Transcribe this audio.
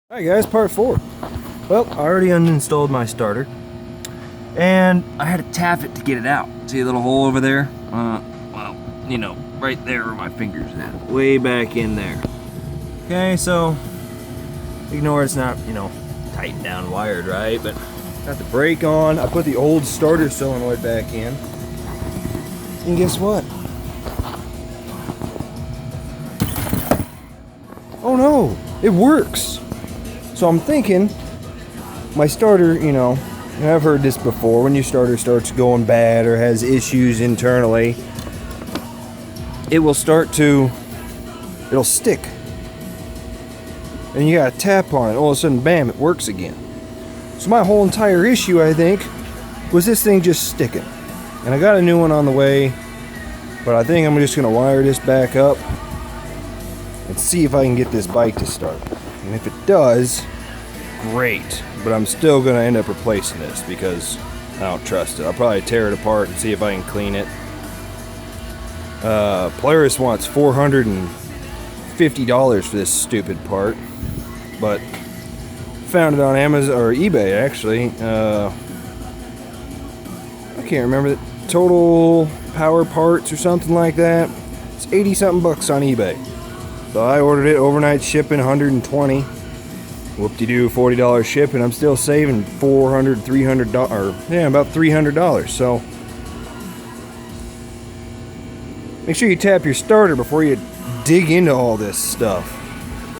Alright guys, part 4. Well, I already uninstalled my starter, and I had to tap it to get it out. See a little hole over there? Well, you know, right there where my finger's at. Way back in there. Okay, so, ignore it's not, you know, tightened down wired, right? But got the brake on. I put the old starter solenoid back in. And guess what? Oh no, it works. So I'm thinking, my starter, you know, and I've heard this before, when your starter starts going bad or has issues internally, it will start to, it'll stick. And you gotta tap on it, all of a sudden, bam, it works again. So my whole entire issue, I think, was this thing just sticking. And I got a new one on the way, but I think I'm just gonna wire this back up and see if I can get this bike to start. And if it does, great. But I'm still going to end up replacing this because I don't trust it. I'll probably tear it apart and see if I can clean it. Polaris wants $450 for this stupid part. But found it on Amazon or eBay actually. I can't remember the total power parts or something like that. It's 80 something bucks on eBay. So I ordered it, overnight shipping, 120. Whoop-de-doo, $40 shipping. I'm still saving $400, $300, or yeah, about $300. So make sure you tap your starter before you dig into all this stuff.